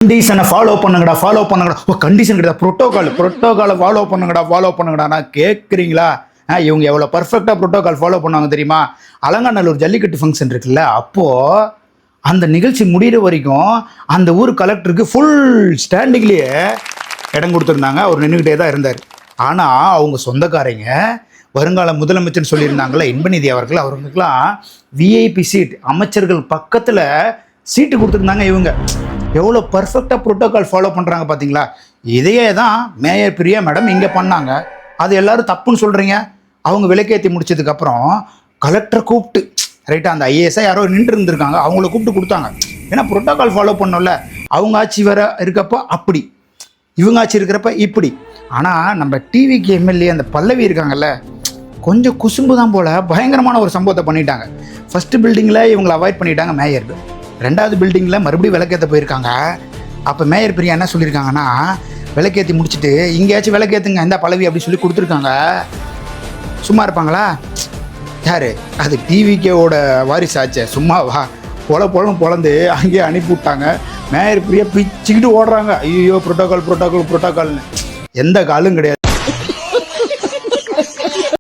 கண்டிஷனை ஃபாலோ பண்ணுங்கடா ஓ கண்டிஷன் கிடையாது, ப்ரோட்டோகாலை ஃபாலோ பண்ணுங்கடா நான் கேட்குறீங்களா? இவங்க எவ்வளோ பர்ஃபெக்டாக ப்ரோட்டோகால் ஃபாலோ பண்ணுவாங்க தெரியுமா? அலங்காநல்லூர் ஜல்லிக்கட்டு ஃபங்க்ஷன் இருக்குல்ல, அப்போது அந்த நிகழ்ச்சி முடிகிற வரைக்கும் அந்த ஊர் கலெக்டருக்கு ஃபுல் ஸ்டாண்டிங்லேயே இடம் கொடுத்துருந்தாங்க. அவர் நின்றுக்கிட்டே தான் இருந்தார். ஆனால் அவங்க சொந்தக்காரங்க வருங்கால முதலமைச்சர்னு சொல்லியிருந்தாங்களே இன்பநிதி அவர்கள், அவங்களுக்கெல்லாம் விஐபி சீட், அமைச்சர்கள் பக்கத்தில் சீட்டு கொடுத்துருந்தாங்க. இவங்க எவ்வளோ பர்ஃபெக்டாக ப்ரோட்டோகால் ஃபாலோ பண்ணுறாங்க பார்த்தீங்களா? இதையே தான் மேயர் பிரியா மேடம் இங்கே பண்ணாங்க. அது எல்லாரும் தப்புன்னு சொல்கிறீங்க. அவங்க விலைக்கேற்றி முடிச்சதுக்கப்புறம் கலெக்டரை கூப்பிட்டு, ரைட்டாக அந்த ஐஏஎஸ்ஸாக யாரோ நின்று இருந்திருக்காங்க, அவங்கள கூப்பிட்டு கொடுத்தாங்க. ஏன்னா ப்ரோட்டோகால் ஃபாலோ பண்ணோம்ல, அவங்க ஆட்சி வர இருக்கப்போ அப்படி, இவங்க ஆட்சி இருக்கிறப்ப இப்படி. ஆனால் நம்ம டிவிக்கு எம்எல்ஏ அந்த பல்லவி இருக்காங்கல்ல, கொஞ்சம் குசும்பு தான் போல் பயங்கரமான ஒரு சம்பவத்தை பண்ணிட்டாங்க. ஃபஸ்ட்டு பில்டிங்கில் இவங்களை அவாய்ட் பண்ணிட்டாங்க மேயர். ரெண்டாவது பில்டிங்கில் மறுபடியும் விளக்கேற்ற போயிருக்காங்க. அப்போ மேயர் பிரியா என்ன சொல்லியிருக்காங்கன்னா, விளக்கேற்றி முடிச்சுட்டு இங்கேயாச்சும் விளக்கேற்றுங்க இந்த பல்லவி அப்படி சொல்லி கொடுத்துருக்காங்க. சும்மா இருப்பாங்களா? யார் அது? டிவிக்கேவோட வாரிசாச்சே, சும்மாவா? பொழந்து அங்கேயே அனுப்பி விட்டாங்க. மேயர் பிரியா பிச்சுக்கிட்டு ஓடுறாங்க. ஐயோ ப்ரோட்டோகால்னு எந்த காலும் கிடையாது.